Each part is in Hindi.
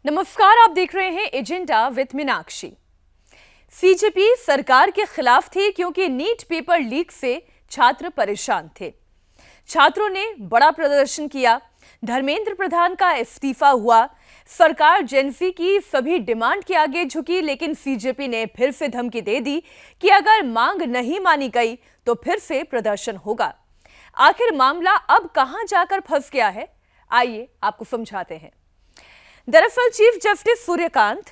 नमस्कार, आप देख रहे हैं एजेंडा विद मीनाक्षी। सीजेपी सरकार के खिलाफ थी क्योंकि नीट पेपर लीक से छात्र परेशान थे। छात्रों ने बड़ा प्रदर्शन किया, धर्मेंद्र प्रधान का इस्तीफा हुआ, सरकार जेनजी की सभी डिमांड के आगे झुकी, लेकिन सीजेपी ने फिर से धमकी दे दी कि अगर मांग नहीं मानी गई तो फिर से प्रदर्शन होगा। आखिर मामला अब कहां जाकर फंस गया है, आइए आपको समझाते हैं। दरअसल chief justice Suryakant,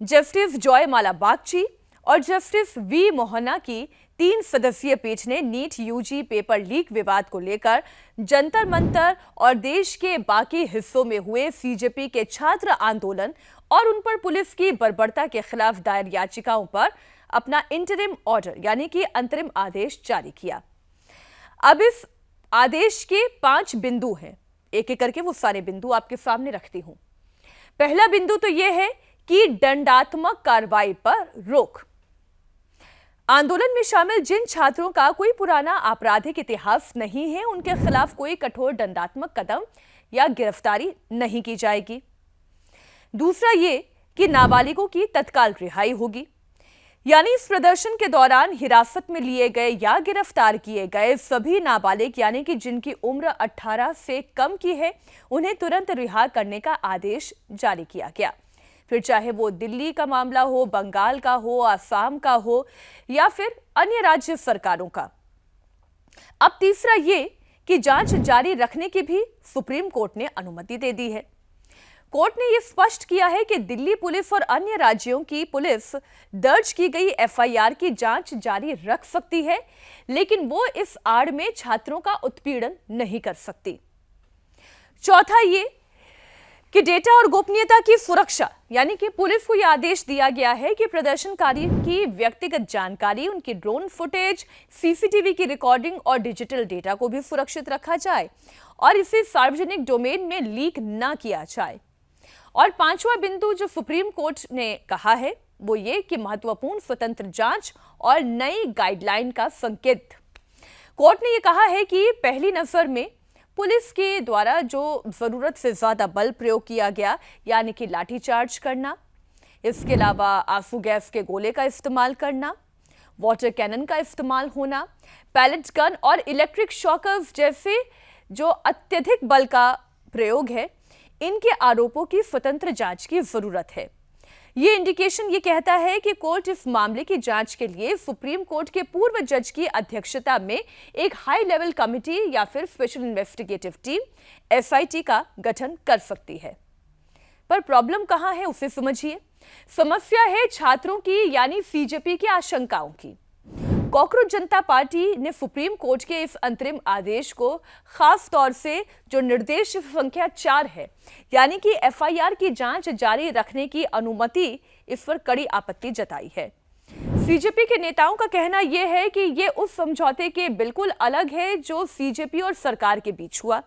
justice Joymala Bagchi और जस्टिस वी मोहना की 3 सदस्यीय पीठ ने नीट यूजी पेपर लीक विवाद को लेकर जंतर मंतर और देश के बाकी हिस्सों में हुए सीजेपी के छात्र आंदोलन और उन पर पुलिस की बर्बरता के खिलाफ दायर याचिकाओं पर अपना इंटरिम ऑर्डर यानी कि अंतरिम आदेश जारी किया। अब इस आदेश के 5 बिंदु हैं, एक एक करके वो सारे बिंदु आपके सामने रखती हूं। पहला बिंदु तो यह है कि दंडात्मक कार्रवाई पर रोक। आंदोलन में शामिल जिन छात्रों का कोई पुराना आपराधिक इतिहास नहीं है, उनके खिलाफ कोई कठोर दंडात्मक कदम या गिरफ्तारी नहीं की जाएगी। दूसरा ये कि नाबालिगों की तत्काल रिहाई होगी, यानी इस प्रदर्शन के दौरान हिरासत में लिए गए या गिरफ्तार किए गए सभी नाबालिग यानी कि जिनकी उम्र 18 से कम की है, उन्हें तुरंत रिहा करने का आदेश जारी किया गया। फिर चाहे वो दिल्ली का मामला हो, बंगाल का हो, असम का हो या फिर अन्य राज्य सरकारों का। अब तीसरा ये कि जांच जारी रखने की भी सुप्रीम कोर्ट ने अनुमति दे दी है। कोर्ट ने यह स्पष्ट किया है कि दिल्ली पुलिस और अन्य राज्यों की पुलिस दर्ज की गई एफआईआर की जांच जारी रख सकती है, लेकिन वो इस आड़ में छात्रों का उत्पीड़न नहीं कर सकती। चौथा ये कि डेटा और गोपनीयता की सुरक्षा, यानी कि पुलिस को यह आदेश दिया गया है कि प्रदर्शनकारी की व्यक्तिगत जानकारी, उनकी ड्रोन फुटेज, सीसीटीवी की रिकॉर्डिंग और डिजिटल डेटा को भी सुरक्षित रखा जाए और इसे सार्वजनिक डोमेन में लीक ना किया जाए। और 5वां बिंदु जो सुप्रीम कोर्ट ने कहा है वो ये कि महत्वपूर्ण स्वतंत्र जांच और नई गाइडलाइन का संकेत। कोर्ट ने यह कहा है कि पहली नजर में पुलिस के द्वारा जो जरूरत से ज्यादा बल प्रयोग किया गया, यानी कि लाठीचार्ज करना, इसके अलावा आंसू गैस के गोले का इस्तेमाल करना, वाटर कैनन का इस्तेमाल होना, पैलेट गन और इलेक्ट्रिक शॉकर्स जैसे जो अत्यधिक बल का प्रयोग है, इनके आरोपों की स्वतंत्र जांच की जरूरत है। यह इंडिकेशन ये कहता है कि कोर्ट इस मामले की जांच के लिए सुप्रीम कोर्ट के पूर्व जज की अध्यक्षता में एक हाई लेवल कमिटी या फिर स्पेशल इन्वेस्टिगेटिव टीम एसआईटी का गठन कर सकती है। पर प्रॉब्लम कहां है उसे समझिए। समस्या है छात्रों की यानी सीजेपी की आशंकाओं की। कॉकरोच जनता पार्टी ने सुप्रीम कोर्ट के इस अंतरिम आदेश को खास तौर से जो निर्देश संख्या 4 है, यानी कि एफआईआर की जांच जारी रखने की अनुमति, इस पर कड़ी आपत्ति जताई है। सीजेपी के नेताओं का कहना यह है कि यह उस समझौते के बिल्कुल अलग है जो सीजेपी और सरकार के बीच हुआ।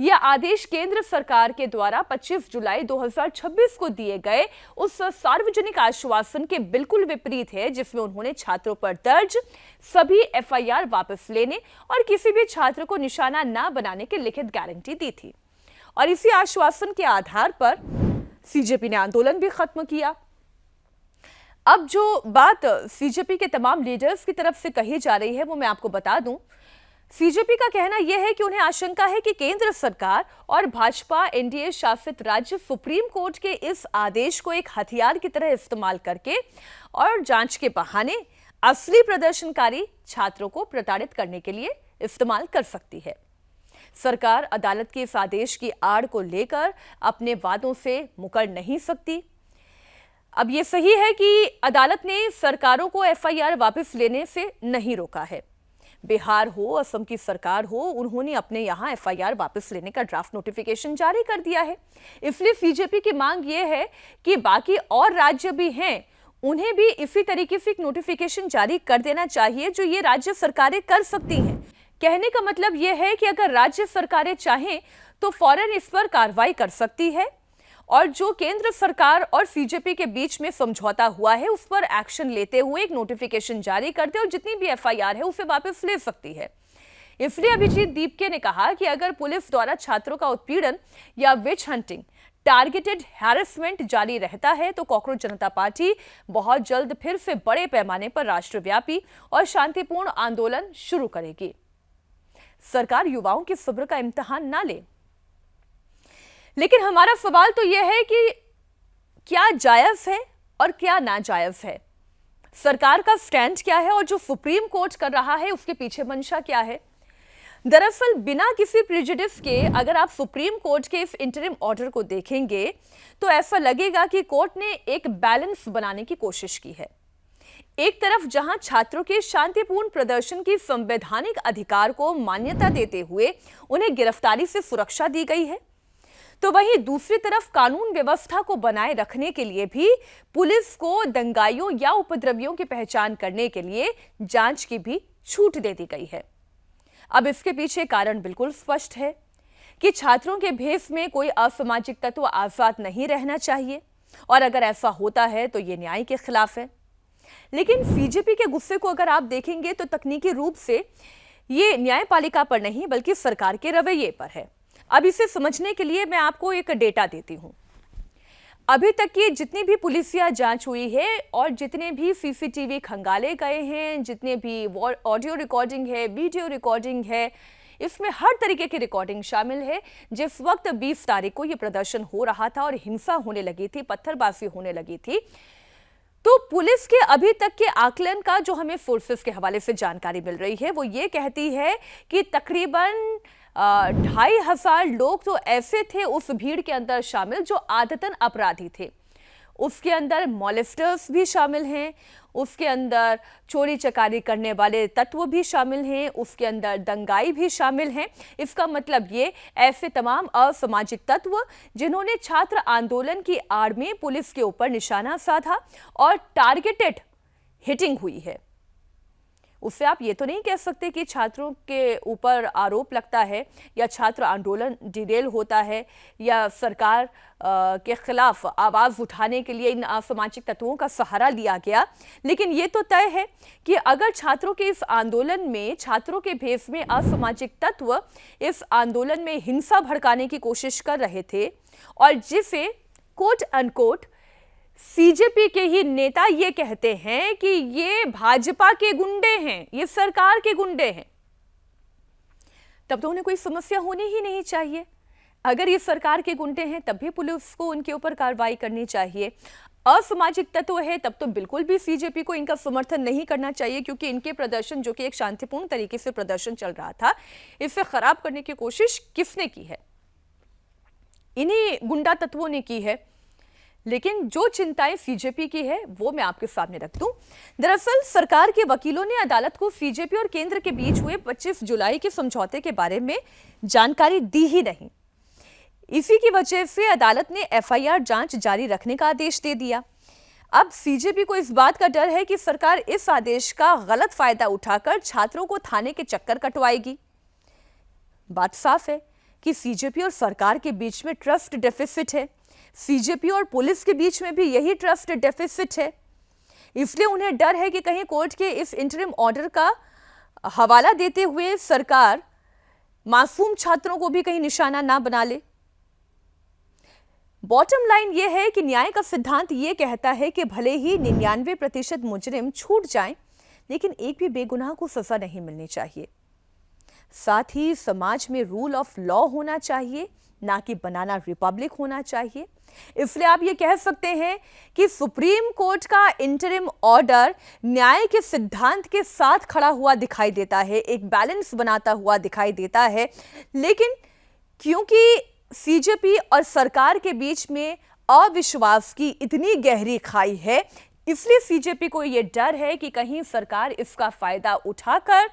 यह आदेश केंद्र सरकार के द्वारा 25 जुलाई 2026 को दिए गए उस सार्वजनिक आश्वासन के बिल्कुल विपरीत है जिसमें उन्होंने छात्रों पर दर्ज सभी एफआईआर वापस लेने और किसी भी छात्र को निशाना न बनाने की लिखित गारंटी दी थी। और इसी आश्वासन के आधार पर सीजेपी ने आंदोलन भी खत्म किया। अब जो बात सीजेपी के तमाम लीडर्स की तरफ से कही जा रही है वो मैं आपको बता दूं। सीजेपी का कहना यह है कि उन्हें आशंका है कि केंद्र सरकार और भाजपा एनडीए शासित राज्य सुप्रीम कोर्ट के इस आदेश को एक हथियार की तरह इस्तेमाल करके और जांच के बहाने असली प्रदर्शनकारी छात्रों को प्रताड़ित करने के लिए इस्तेमाल कर सकती है। सरकार अदालत के इस आदेश की आड़ को लेकर अपने वादों से मुकर नहीं सकती। अब यह सही है कि अदालत ने सरकारों को एफआईआर वापस लेने से नहीं रोका है। बिहार हो, असम की सरकार हो, उन्होंने अपने यहां एफआईआर वापस लेने का ड्राफ्ट नोटिफिकेशन जारी कर दिया है। इसलिए सीजेपी की मांग यह है कि बाकी और राज्य भी हैं, उन्हें भी इसी तरीके से एक नोटिफिकेशन जारी कर देना चाहिए जो ये राज्य सरकारें कर सकती हैं। कहने का मतलब यह है कि अगर राज्य सरकारें चाहें तो फौरन इस पर कार्रवाई कर सकती है और जो केंद्र सरकार और सीजेपी के बीच में समझौता हुआ है उस पर एक्शन लेते हुए एक नोटिफिकेशन जारी करते और जितनी भी एफआईआर है उसे वापस ले सकती है। इसलिए अभिजीत दीपके ने कहा कि अगर पुलिस द्वारा छात्रों का उत्पीड़न या विच हंटिंग, टारगेटेड हैरेसमेंट जारी रहता है तो कॉकरोच जनता पार्टी बहुत जल्द फिर से बड़े पैमाने पर राष्ट्रव्यापी और शांतिपूर्ण आंदोलन शुरू करेगी। सरकार युवाओं की सब्र का इम्तिहान ना ले। लेकिन हमारा सवाल तो यह है कि क्या जायज है और क्या नाजायज है, सरकार का स्टैंड क्या है और जो सुप्रीम कोर्ट कर रहा है उसके पीछे मंशा क्या है। दरअसल बिना किसी प्रेजुडिस के अगर आप सुप्रीम कोर्ट के इस इंटरिम ऑर्डर को देखेंगे तो ऐसा लगेगा कि कोर्ट ने एक बैलेंस बनाने की कोशिश की है। एक तरफ जहां छात्रों के शांतिपूर्ण प्रदर्शन की संवैधानिक अधिकार को मान्यता देते हुए उन्हें गिरफ्तारी से सुरक्षा दी गई है, तो वहीं दूसरी तरफ कानून व्यवस्था को बनाए रखने के लिए भी पुलिस को दंगाइयों या उपद्रवियों की पहचान करने के लिए जांच की भी छूट दे दी गई है। अब इसके पीछे कारण बिल्कुल स्पष्ट है कि छात्रों के भेष में कोई असामाजिक तत्व आजाद नहीं रहना चाहिए, और अगर ऐसा होता है तो ये न्याय के खिलाफ है। लेकिन सीजेपी के गुस्से को अगर आप देखेंगे तो तकनीकी रूप से ये न्यायपालिका पर नहीं बल्कि सरकार के रवैये पर है। अब इसे समझने के लिए मैं आपको एक डेटा देती हूं। अभी तक की जितनी भी पुलिसिया जांच हुई है और जितने भी सीसीटीवी खंगाले गए हैं, जितने भी ऑडियो रिकॉर्डिंग है, वीडियो रिकॉर्डिंग है, इसमें हर तरीके की रिकॉर्डिंग शामिल है। जिस वक्त 20 तारीख को यह प्रदर्शन हो रहा था और हिंसा होने लगी थी, पत्थरबाजी होने लगी थी, तो पुलिस के अभी तक के आकलन का जो हमें सोर्सेस के हवाले से जानकारी मिल रही है वो ये कहती है कि तकरीबन 2,500 लोग तो ऐसे थे उस भीड़ के अंदर शामिल जो आदतन अपराधी थे। उसके अंदर मॉलेस्टर्स भी शामिल हैं, उसके अंदर चोरी चकारी करने वाले तत्व भी शामिल हैं, उसके अंदर दंगाई भी शामिल हैं। इसका मतलब ये ऐसे तमाम असामाजिक तत्व जिन्होंने छात्र आंदोलन की आड़ में पुलिस के ऊपर निशाना साधा और टारगेटेड हिटिंग हुई है। उससे आप ये तो नहीं कह सकते कि छात्रों के ऊपर आरोप लगता है या छात्र आंदोलन डिरेल होता है या सरकार के खिलाफ आवाज उठाने के लिए इन असामाजिक तत्वों का सहारा लिया गया। लेकिन ये तो तय है कि अगर छात्रों के इस आंदोलन में, छात्रों के भेष में असामाजिक तत्व इस आंदोलन में हिंसा भड़काने की कोशिश कर रहे थे और जिसे कोट अनकोट सीजेपी के ही नेता ये कहते हैं कि ये भाजपा के गुंडे हैं, ये सरकार के गुंडे हैं, तब तो उन्हें कोई समस्या होनी ही नहीं चाहिए। अगर ये सरकार के गुंडे हैं तब भी पुलिस को उनके ऊपर कार्रवाई करनी चाहिए। असामाजिक तत्व है तब तो बिल्कुल भी सीजेपी को इनका समर्थन नहीं करना चाहिए, क्योंकि इनके प्रदर्शन जो कि एक शांतिपूर्ण तरीके से प्रदर्शन चल रहा था, इसे खराब करने की कोशिश किसने की है? इन्हीं गुंडा तत्वों ने की है। लेकिन जो चिंताएं सीजेपी की है वो मैं आपके सामने रख दूं। दरअसल सरकार के वकीलों ने अदालत को सीजेपी और केंद्र के बीच हुए 25 जुलाई के समझौते के बारे में जानकारी दी ही नहीं। इसी की वजह से अदालत ने एफआईआर जांच जारी रखने का आदेश दे दिया। अब सीजेपी को इस बात का डर है कि सरकार इस आदेश का गलत फायदा उठाकर छात्रों को थाने के चक्कर कटवाएगी। बात साफ है कि सीजेपी और सरकार के बीच में ट्रस्ट डेफिसिट है, सीजेपी और पुलिस के बीच में भी यही ट्रस्ट डेफिसिट है। इसलिए उन्हें डर है कि कहीं कोर्ट के इस इंटरिम ऑर्डर का हवाला देते हुए सरकार मासूम छात्रों को भी कहीं निशाना ना बना ले। बॉटम लाइन यह है कि न्याय का सिद्धांत यह कहता है कि भले ही 99% मुजरिम छूट जाएं, लेकिन एक भी बेगुनाह को सजा नहीं मिलनी चाहिए। साथ ही समाज में रूल ऑफ लॉ होना चाहिए, ना कि बनाना रिपब्लिक होना चाहिए। इसलिए आप ये कह सकते हैं कि सुप्रीम कोर्ट का इंटरिम ऑर्डर न्याय के सिद्धांत के साथ खड़ा हुआ दिखाई देता है, एक बैलेंस बनाता हुआ दिखाई देता है। लेकिन क्योंकि सीजेपी और सरकार के बीच में अविश्वास की इतनी गहरी खाई है, इसलिए सीजेपी को यह डर है कि कहीं सरकार इसका फायदा उठाकर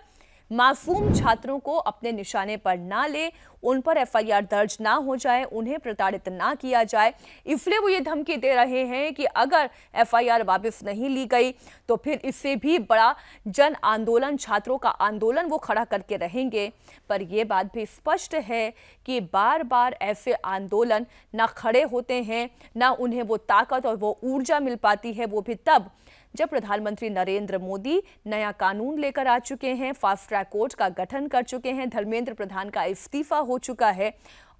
मासूम छात्रों को अपने निशाने पर ना ले, उन पर एफआईआर दर्ज ना हो जाए, उन्हें प्रताड़ित ना किया जाए। इसलिए वो ये धमकी दे रहे हैं कि अगर एफआईआर वापस नहीं ली गई तो फिर इससे भी बड़ा जन आंदोलन, छात्रों का आंदोलन वो खड़ा करके रहेंगे। पर यह बात भी स्पष्ट है कि बार बार ऐसे आंदोलन ना खड़े होते हैं, ना उन्हें वो ताकत और वो ऊर्जा मिल पाती है, वो भी तब जब प्रधानमंत्री नरेंद्र मोदी नया कानून लेकर आ चुके हैं, फास्ट ट्रैक कोर्ट का गठन कर चुके हैं, धर्मेंद्र प्रधान का इस्तीफा हो चुका है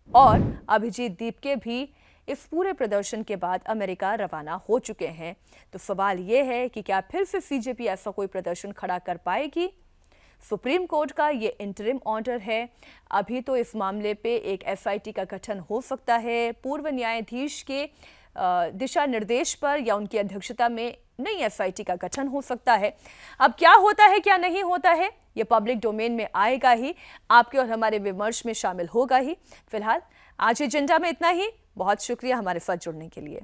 और अभिजीत दीपके भी इस पूरे प्रदर्शन के बाद अमेरिका रवाना हो चुके हैं। तो सवाल ये है कि क्या फिर से सीजेपी ऐसा कोई प्रदर्शन खड़ा कर पाएगी? सुप्रीम कोर्ट का ये इंटरिम ऑर्डर है। अभी तो इस मामले पे एक एसआईटी का गठन हो सकता है। पूर्व न्यायाधीश के दिशा निर्देश पर या उनकी अध्यक्षता में नई एसआईटी का गठन हो सकता है। अब क्या होता है क्या नहीं होता है ये पब्लिक डोमेन में आएगा ही, आपके और हमारे विमर्श में शामिल होगा ही। फिलहाल आज एजेंडा में इतना ही। बहुत शुक्रिया हमारे साथ जुड़ने के लिए।